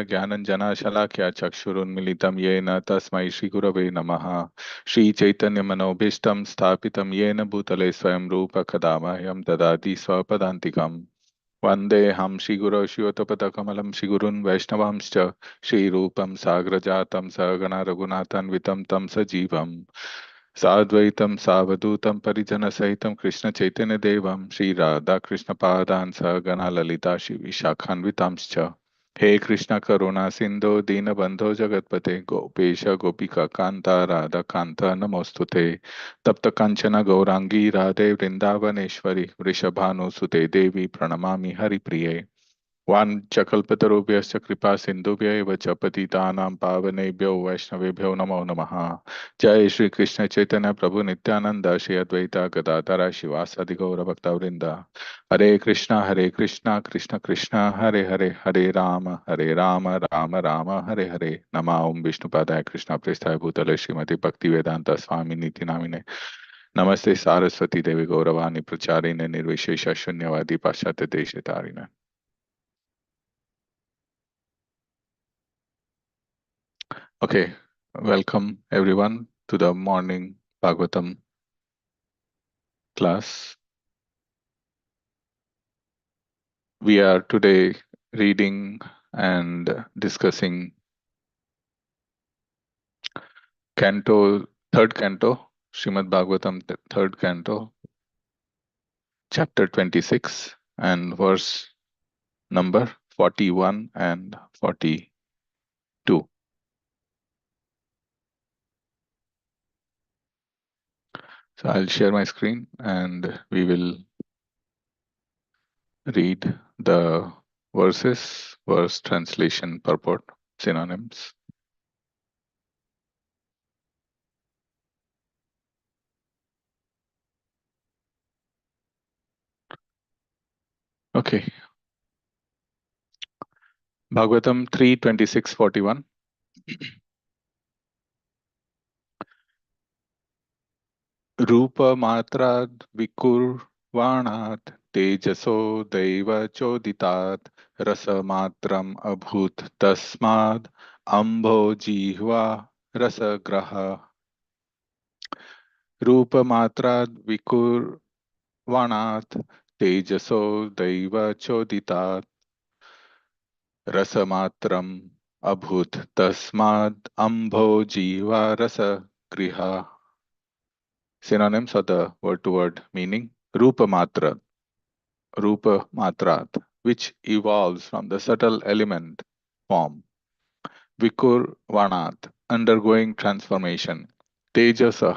ज्ञानञ्जनशलाकया चक्षुरुन्मिलितं येन तस्मै श्रीगुरवे नमः। श्रीचैतन्यमनोभीष्टं स्थापितं येन भूतले स्वयं रूप कदा मह्यं ददाति स्वपदान्तिकम्। वन्देऽहं श्रीगुरो श्रीयुतपदकमलं श्रीगुरून् वैष्णवांश्च श्रीरूपं साग्रजातं सहगण रघुनाथान्वितं तं सजीवम् साद्वैतं सावधूतं परिजनसहितं कृष्णचैतन्यदेवं श्रीराधाकृष्णपादान् सहगण ललिता श्रीविशाखान्वितांश्च। हे कृष्ण करुणा सिंधु दीनबंधो जगतपते गोपेश गोपिका कांता राधा कांता नमोस्तुते। तप्त कंचन गौरांगी राधे वृंदावनेश्वरी वृषभानुसुते देवी प्रणमामि हरिप्रिये। वाञ्छकल्पतरुभ्यश्च कृपा सिन्धुभ्य एव च पतितानां पावनेभ्यो वैष्णवेभ्यो नमो नमः। जय श्री कृष्ण चैतन्य प्रभु नित्यानंद श्री अद्वैता गदाधर शिवासादि गौर भक्तवृंद। हरे कृष्णा कृष्ण कृष्ण हरे हरे हरे राम राम राम हरे हरे। नमः ओम विष्णुपादाय कृष्ण प्रेष्ठाय भूतले श्रीमती भक्ति वेदांत स्वामी नीति नामिने। नमस्ते सारस्वती देवी गौरवाणी प्रचारिणे निर्विशेष शून्यवादी पाश्चात्य देश तारिणे। Okay, welcome everyone to the morning Bhagavatam class. We are today reading and discussing third canto, Srimad Bhagavatam, third canto, chapter 26, and verse number 41 and 42. So I'll share my screen and we will read the verses, verse translation, purport, synonyms. Okay. Bhagavatam 3:26-41. Rupa matrad vikurvanat tejaso deva choditat rasa matram abhut tasmad ambho jihva rasa graha. Rupa matrad vikurvanat tejaso deva choditat rasa matram abhut tasmad ambho jihva rasa griha. Synonyms of the word-to-word meaning. Rupa Matrat, which evolves from the subtle element form. Vikur Vanat, undergoing transformation. Tejasa,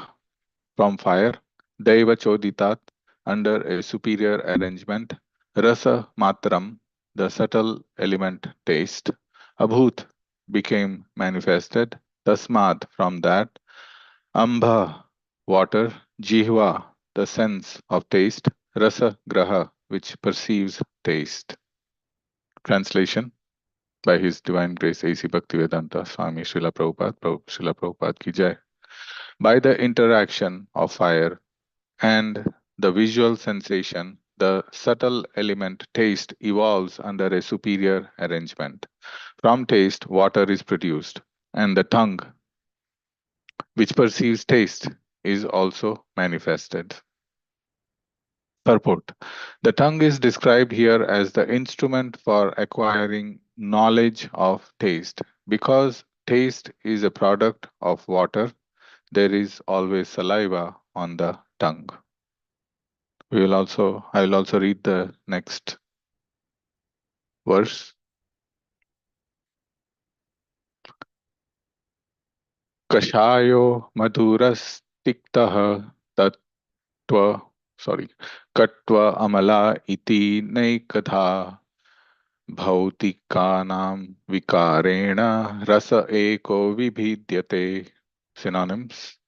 from fire. Daiva Choditat, under a superior arrangement. Rasa Matram, the subtle element taste. Abhut, became manifested. Tasmat, from that. Ambha, water. Jihva, the sense of taste. Rasa Graha, which perceives taste. Translation by His Divine Grace A.C. Bhaktivedanta Swami Srila Prabhupada ki jai. By the interaction of fire and the visual sensation, the subtle element taste evolves under a superior arrangement. From taste, water is produced, and the tongue, which perceives taste, is also manifested. Purport. The tongue is described here as the instrument for acquiring knowledge of taste. Because taste is a product of water, there is always saliva on the tongue. I will also read the next verse. Kashayo maduras tiktah tattva katva amala iti naikatha Bhautikānam vikarena rasa eko vibhidyate. Synonyms.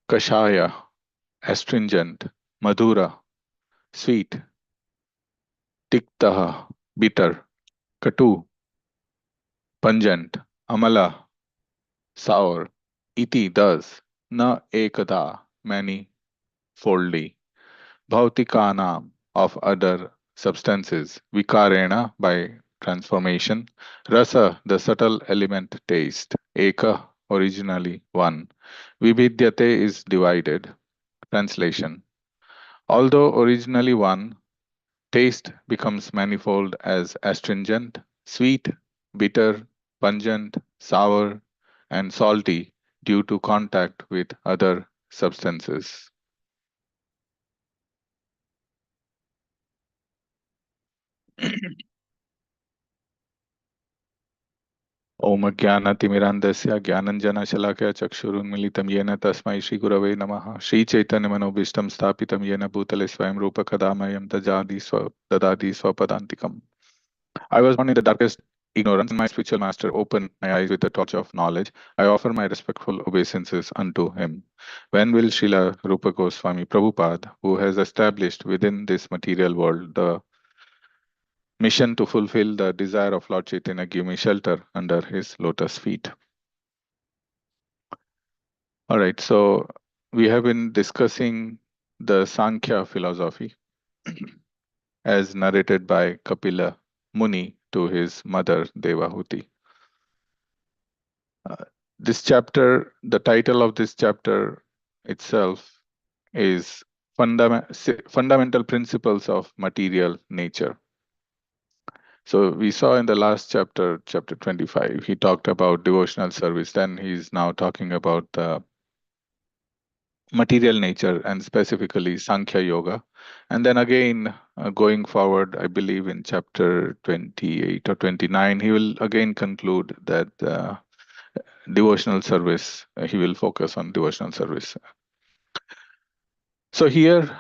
Kashaya, astringent. Madhura, sweet. Tiktaha, bitter. Katu, pungent. Amala, sour. Iti, thus. Na ekada, many foldly. Bhautikānam, of other substances. Vikarena, by transformation. Rasa, the subtle element taste. Eka, originally one. Vibhidyate is divided. Translation. Although originally one, taste becomes manifold as astringent, sweet, bitter, pungent, sour, and salty due to contact with other substances. ओम ज्ञानतिमिरान्धस्य ज्ञानञ्जनशलाकया चक्षुरुन्मीलितं येन तस्मै श्रीगुरवे नमः श्रीचैतन्यमनोभीष्टं स्थापितं येन भूतले स्वयं रूपकदा मह्यं ददाति स्वपदान्तिकम्. I was born in the darkest ignorance, and my spiritual master opened my eyes with the torch of knowledge. I offer my respectful obeisances unto him. When will Srila Rupa Goswami Prabhupada, who has established within this material world the mission to fulfill the desire of Lord Chaitanya, give me shelter under his lotus feet? All right, so we have been discussing the Sankhya philosophy as narrated by Kapila Muni to his mother Devahuti. This chapter, the title of this chapter itself is Fundamental Principles of Material Nature. So we saw in the last chapter, chapter 25, he talked about devotional service. Then he's now talking about the material nature and specifically Sankhya Yoga. And then again, going forward, I believe in chapter 28 or 29, he will again conclude that devotional service, he will focus on devotional service. So here,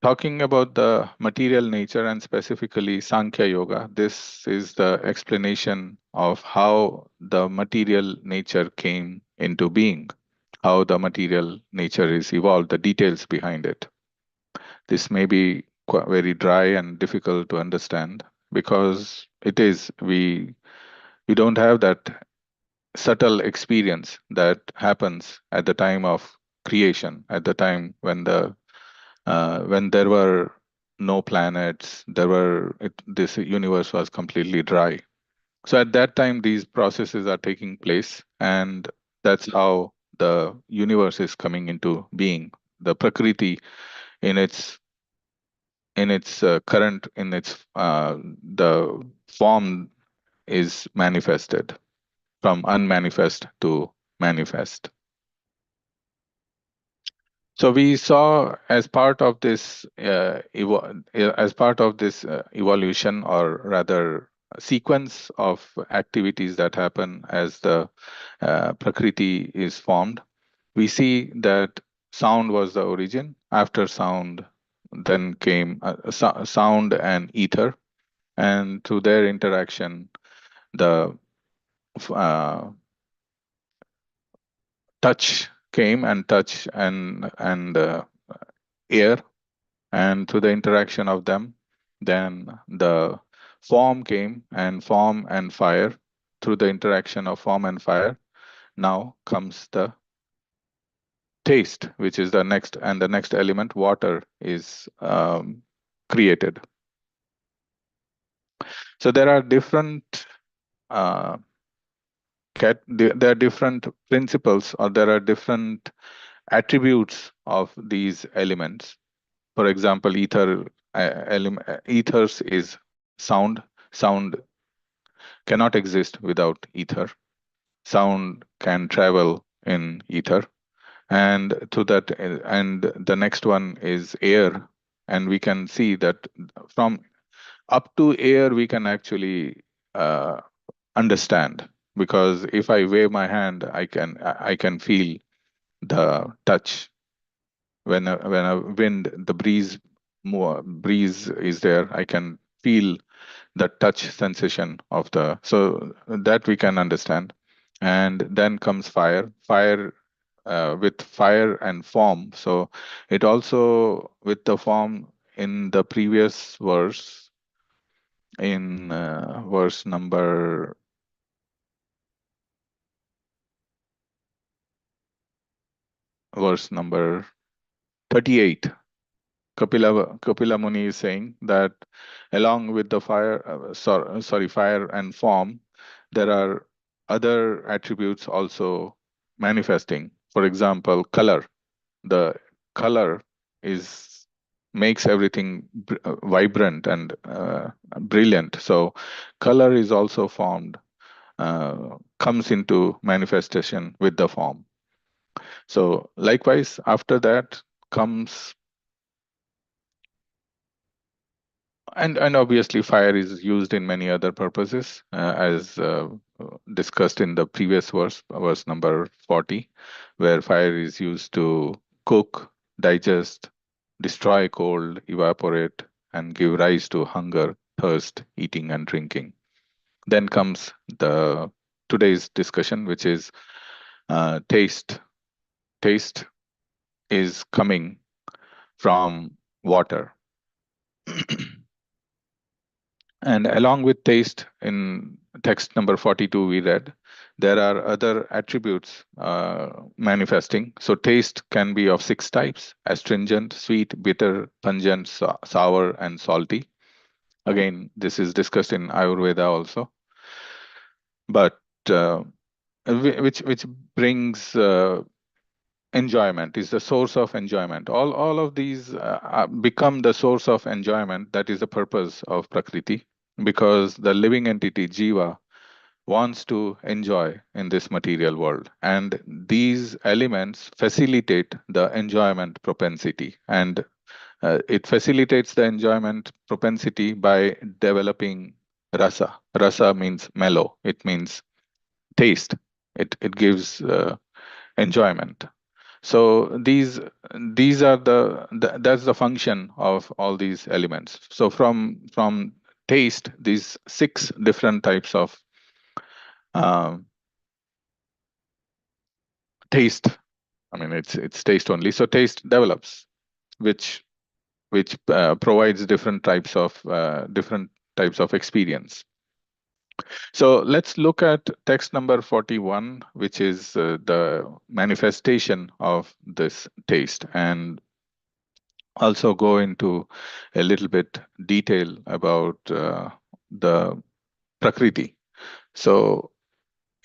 talking about the material nature and specifically Sankhya Yoga, this is the explanation of how the material nature came into being, how the material nature is evolved, the details behind it. This may be very dry and difficult to understand because it is, we don't have that subtle experience that happens at the time of creation, at the time when there were no planets, this universe was completely dry. So at that time, these processes are taking place, and that's how the universe is coming into being. The Prakriti, in its current, in its the form is manifested from unmanifest to manifest. So we saw as part of this evolution, or rather sequence of activities that happen as the Prakriti is formed, we see that sound was the origin. After sound, then came sound and ether, and through their interaction, the uh, touch came, and touch and air, and through the interaction of them, then the form came, and form and fire. Through the interaction of form and fire, now comes the taste, which is the next, and the next element, water, is created. So there are different there are different principles, or there are different attributes of these elements. For example, ethers is sound. Sound cannot exist without ether. Sound can travel in ether, and to that, and the next one is air, and we can see that from up to air we can actually understand, because if I wave my hand, I can feel the touch. When a wind, the breeze is there, I can feel the touch sensation of the, so that we can understand. And then comes fire with fire and form. So it also, with the form in the previous verse, in verse number 38, Kapila Muni is saying that along with the fire and form, there are other attributes also manifesting. For example, color. The color is makes everything vibrant and brilliant. So color is also formed, comes into manifestation with the form. So likewise, after that comes, and obviously fire is used in many other purposes, as discussed in the previous verse number 40, where fire is used to cook, digest, destroy cold, evaporate, and give rise to hunger, thirst, eating, and drinking. Then comes the today's discussion, which is taste. Taste is coming from water. And along with taste, in text number 42, we read, there are other attributes manifesting. So taste can be of 6 types: astringent, sweet, bitter, pungent, sour, and salty. Again, this is discussed in Ayurveda also. But which brings enjoyment, is the source of enjoyment. All of these become the source of enjoyment. That is the purpose of Prakriti, because the living entity Jiva wants to enjoy in this material world, and these elements facilitate the enjoyment propensity, and it facilitates the enjoyment propensity by developing rasa. Rasa means mellow, it means taste. It gives enjoyment. So these are that's the function of all these elements. So from taste, these 6 different types of um, taste. I mean, it's taste only. So taste develops, which provides different types of experience. So let's look at text number 41, which is the manifestation of this taste, and also go into a little bit detail about the Prakriti. So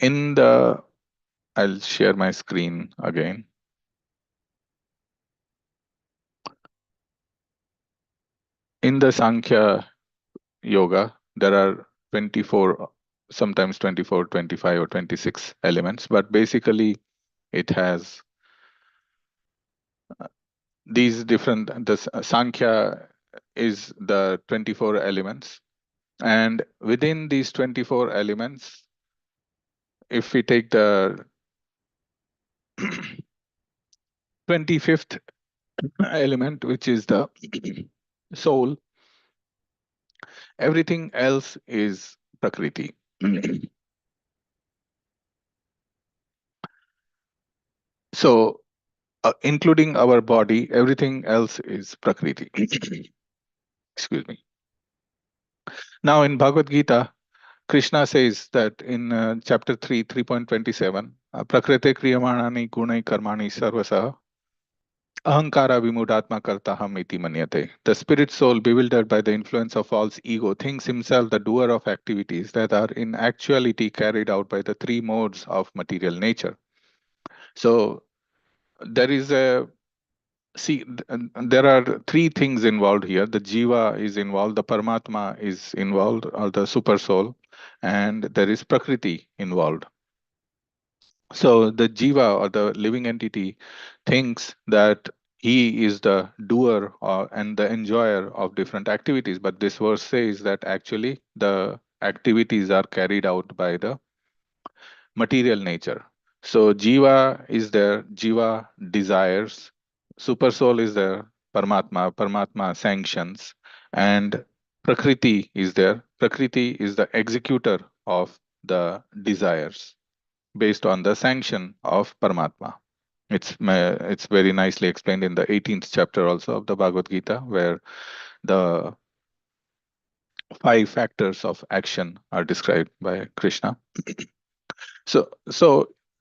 I'll share my screen again. In the Sankhya Yoga, there are 24, sometimes 24, 25, or 26 elements, but basically it has these different, the Sankhya is the 24 elements. And within these 24 elements, if we take the 25th element, which is the soul, everything else is Prakriti. So, including our body, everything else is Prakriti. Excuse me. Now, in Bhagavad Gita, Krishna says that in chapter 3, 3.27, Prakriti kriyamanani gunai karmani sarvasa ahankara vimudatma kartaham iti manyate. The spirit soul, bewildered by the influence of false ego, thinks himself the doer of activities that are in actuality carried out by the 3 modes of material nature. So there is there are 3 things involved here. The Jiva is involved, the Paramatma is involved, or the super soul, and there is Prakriti involved. So the Jiva, or the living entity, thinks that he is the doer and the enjoyer of different activities. But this verse says that actually the activities are carried out by the material nature. So Jiva is there, Jiva desires, Super Soul is there, Paramatma sanctions, and Prakriti is there. Prakriti is the executor of the desires based on the sanction of Paramatma. It's very nicely explained in the 18th chapter also of the Bhagavad Gita, where the 5 factors of action are described by Krishna. So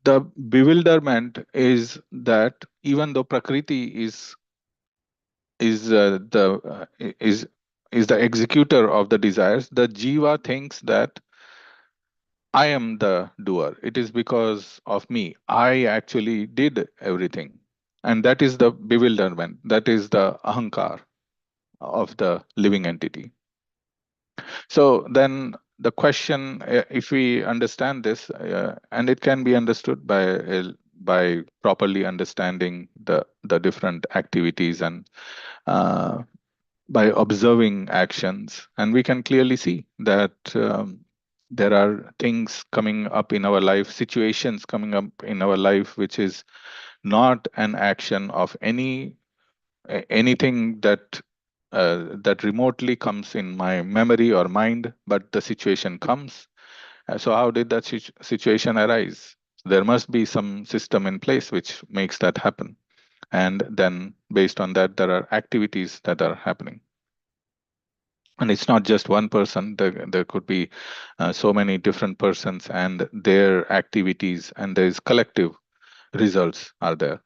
the bewilderment is that even though Prakriti is is is the executor of the desires, the jiva thinks that I am the doer. It is because of me. I actually did everything. And that is the bewilderment. That is the ahankar of the living entity. So then the question, if we understand this, and it can be understood by properly understanding the different activities and uh, by observing actions, and we can clearly see that there are things coming up in our life, situations coming up in our life, which is not an action of anything that remotely comes in my memory or mind, but the situation comes. So how did that situation arise? There must be some system in place which makes that happen, and then based on that, there are activities that are happening. And it's not just one person. There could be so many different persons and their activities, and there is collective results are there.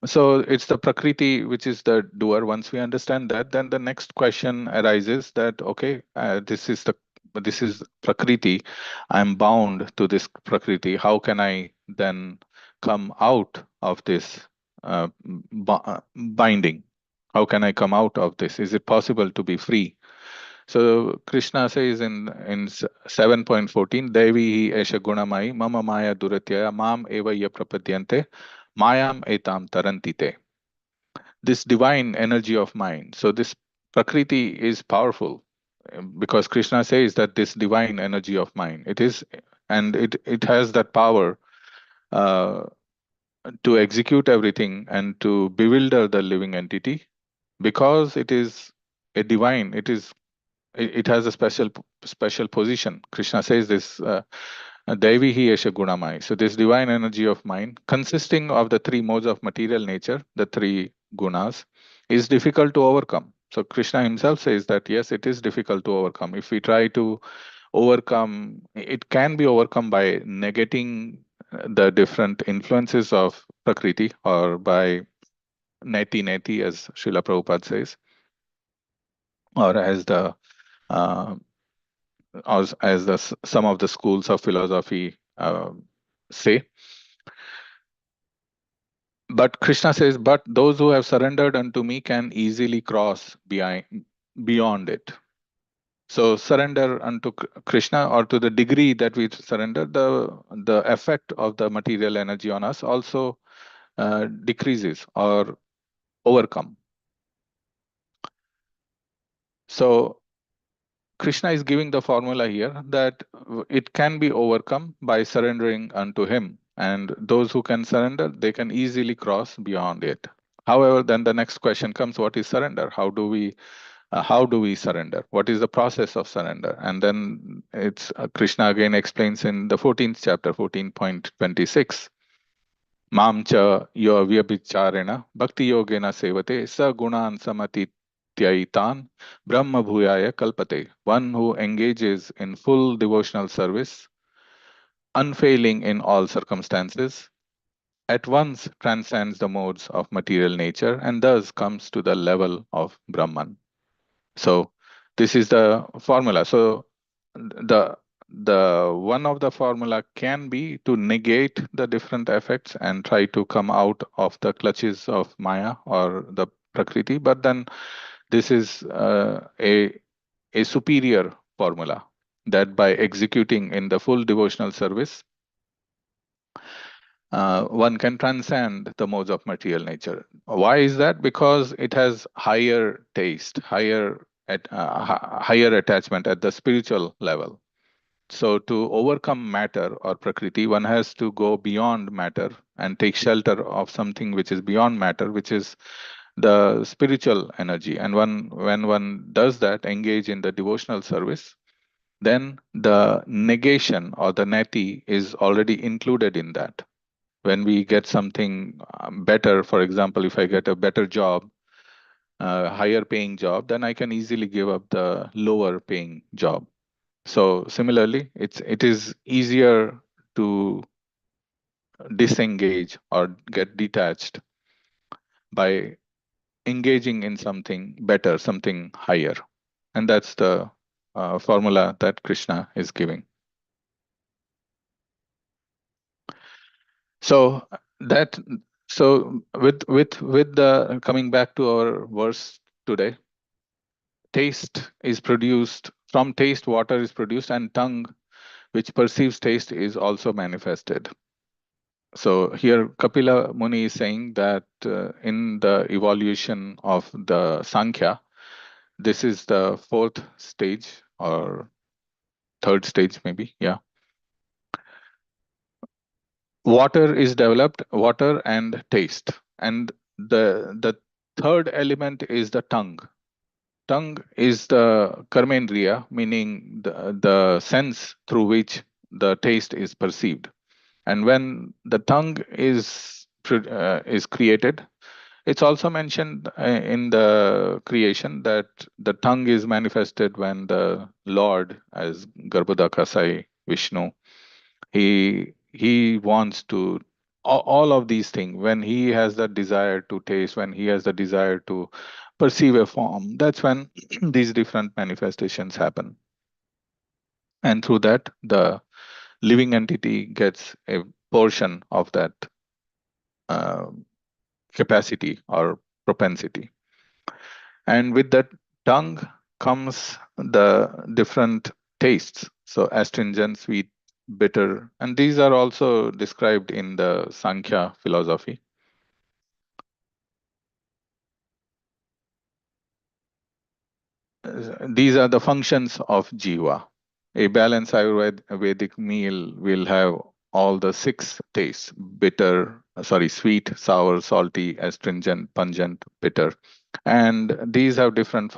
So it's the prakriti which is the doer. Once we understand that, then the next question arises that okay, this is prakriti. I'm bound to this prakriti. How can I then come out of this binding? How can I come out of this? Is it possible to be free? So Krishna says in 7.14, Devi esha gunamai mama maya duratyaya mam eva ya prapadyante mayam etam tarantite. This divine energy of mind. So this prakriti is powerful because Krishna says that this divine energy of mind, it is, and it has that power uh, to execute everything and to bewilder the living entity because it is a divine. It has a special position. Krishna says this. Devi hi esha gunamai. So this divine energy of mind, consisting of the three modes of material nature, the three gunas, is difficult to overcome. So Krishna himself says that yes, it is difficult to overcome. If we try to overcome, it can be overcome by negating the different influences of Prakriti, or by neti neti, as Srila Prabhupada says, or as the uh, some of the schools of philosophy say. But Krishna says, but those who have surrendered unto me can easily cross beyond it. So surrender unto Krishna, or to the degree that we surrender, the effect of the material energy on us also decreases or overcome. So Krishna is giving the formula here that it can be overcome by surrendering unto him. And those who can surrender, they can easily cross beyond it. However, then the next question comes, what is surrender? How do we surrender? What is the process of surrender? And then it's Krishna again explains in the 14th chapter, 14.26. Mam cha yo vyabhicharena bhakti yogena sevate sa gunan samatityaitan brahma bhuyaya kalpate. One who engages in full devotional service, unfailing in all circumstances, at once transcends the modes of material nature and thus comes to the level of Brahman. So this is the formula. So the one of the formula can be to negate the different effects and try to come out of the clutches of Maya or the Prakriti. But then this is a superior formula, that by executing in the full devotional service, one can transcend the modes of material nature. Why is that? Because it has higher taste, higher attachment at the spiritual level. So to overcome matter or prakriti, one has to go beyond matter and take shelter of something which is beyond matter, which is the spiritual energy. And when one does that, engage in the devotional service, then the negation or the neti is already included in that. When we get something better, for example, if I get a better job, higher paying job, then I can easily give up the lower paying job. So similarly, it is easier to disengage or get detached by engaging in something better, something higher. And that's the formula that Krishna is giving. So that so with the coming back to our verse today, taste is produced from taste, water is produced, and tongue, which perceives taste, is also manifested. So here Kapila Muni is saying that in the evolution of the Sankhya, this is the fourth stage or third stage, maybe. Yeah. Water is developed, water and taste. And the third element is the tongue. Tongue is the karmendriya, meaning the sense through which the taste is perceived. And when the tongue is created, it's also mentioned in the creation that the tongue is manifested when the Lord, as Garbhodakasai Vishnu, he wants to all of these things. When he has the desire to taste, when he has the desire to perceive a form, that's when these different manifestations happen. And through that, the living entity gets a portion of that uh, capacity or propensity. And with that tongue comes the different tastes. So astringent, sweet, bitter, and these are also described in the Sankhya philosophy. These are the functions of jiva. A balanced Ayurvedic meal will have all the six tastes: bitter, sweet, sour, salty, astringent, pungent, bitter. And these have different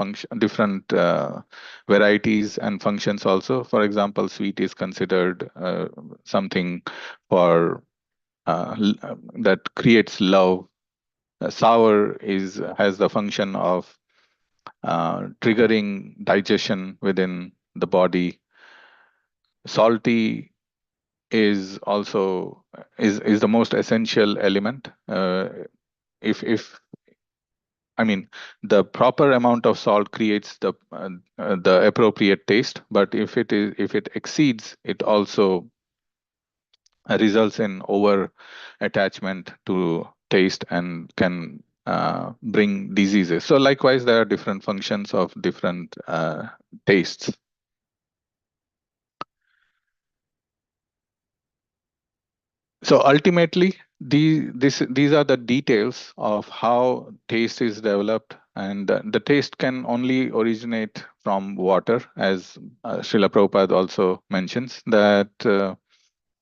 varieties and functions also. For example, sweet is considered something for that creates love. Sour is has the function of triggering digestion within the body. Salty is also is the most essential element. If I mean, the proper amount of salt creates the appropriate taste, but if it exceeds, it also results in over attachment to taste and can bring diseases. So likewise, there are different functions of different tastes. So ultimately, these are the details of how taste is developed, and the taste can only originate from water, as Srila Prabhupada also mentions that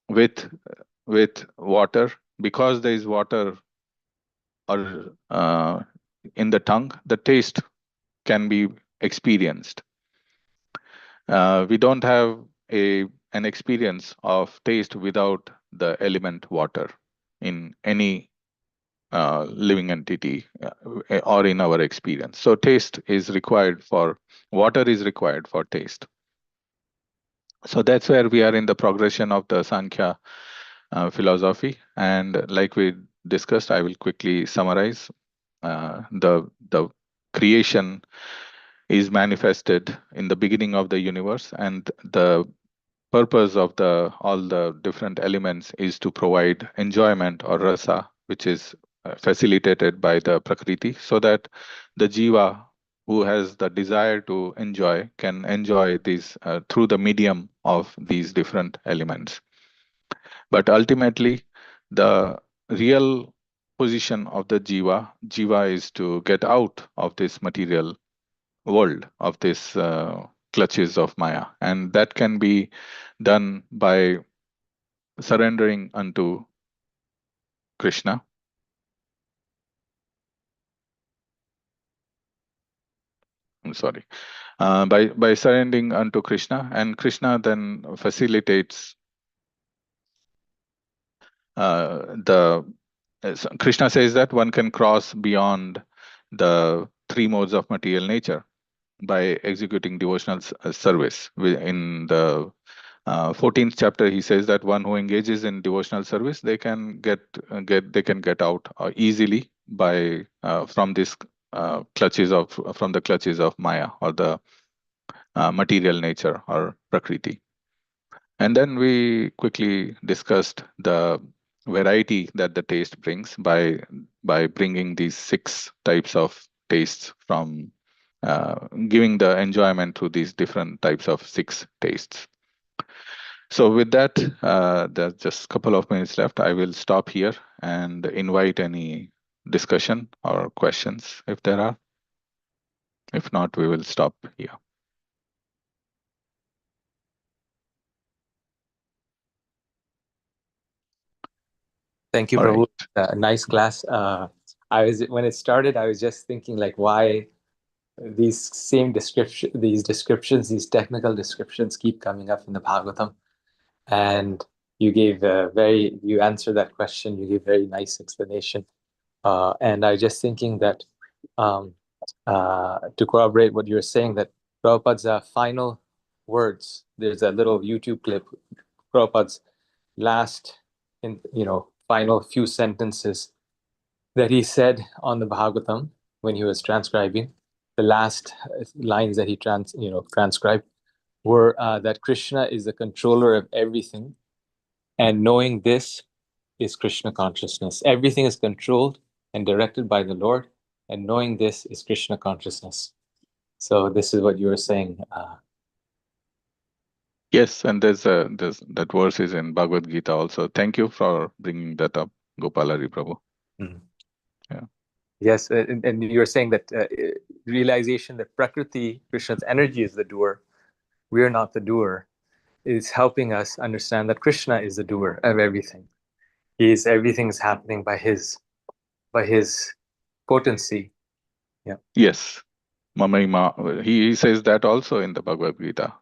with water, because there is water or in the tongue, the taste can be experienced. We don't have an experience of taste without the element water in any living entity or in our experience. So taste is required for water is required for taste. So that's where we are in the progression of the Sankhya philosophy. And like we discussed, I will quickly summarize. The creation is manifested in the beginning of the universe, and the purpose of the all the different elements is to provide enjoyment or rasa, which is facilitated by the prakriti, so that the jiva who has the desire to enjoy can enjoy these through the medium of these different elements. But ultimately, the real position of the jiva is to get out of this material world, of this clutches of Maya. And that can be done by surrendering unto Krishna. I'm sorry. By surrendering unto Krishna, and Krishna then facilitates the. Krishna says that one can cross beyond the three modes of material nature by executing devotional service. In the 14th chapter, he says that one who engages in devotional service, they can get out easily by from this clutches of Maya, or the material nature, or Prakriti. And then we quickly discussed the variety that the taste brings by bringing these 6 types of tastes from giving the enjoyment through these different types of 6 tastes. So with that, there's just a couple of minutes left. I will stop here and invite any discussion or questions if there are. If not, we will stop here. Thank you, All Prabhu. right. Nice class. When it started, I was just thinking like why these descriptions, these technical descriptions keep coming up in the Bhagavatam. And you answered that question. You gave very nice explanation. And I was just thinking that to corroborate what you were saying, that Prabhupada's final words, there's a little YouTube clip, Prabhupada's last, final few sentences that he said on the Bhagavatam when he was transcribing. The last lines that he transcribed were that Krishna is the controller of everything, and knowing this is Krishna consciousness. Everything is controlled and directed by the Lord, and knowing this is Krishna consciousness. So this is what you were saying. Yes, and there's that verse is in Bhagavad Gita also. Thank you for bringing that up, Gopalari Prabhu. Mhm. Yeah. Yes, and you were saying that realization that Prakriti, Krishna's energy, is the doer. We are not the doer. Is helping us understand that Krishna is the doer of everything. Everything is happening by his potency. Yeah. Yes. Mamai he says that also in the Bhagavad Gita.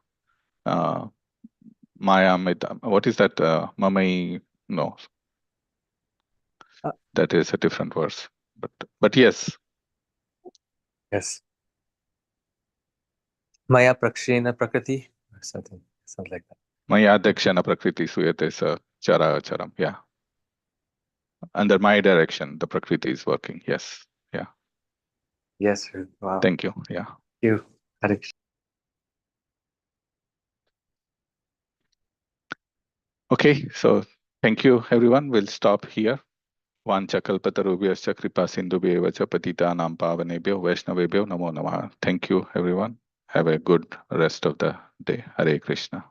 Maya Mita. What is that? Mamai. No, that is a different verse. But yes. Yes. Maya Prakshena Prakriti, or something like that. Maya Dakshana Prakriti Suyate Sa Chara Charam. Yeah. Under my direction, the Prakriti is working. Yes. Yeah. Yes, sir. Wow. Thank you. Yeah. Thank you. Hare Krishna. Okay. So thank you, everyone. We'll stop here. Vanchakalpatarubhyascha kripa sindhubhyeva cha patitanam pavanebhyo vaishnavebhyo namo namaha. Thank you, everyone. Have a good rest of the day. Hare Krishna.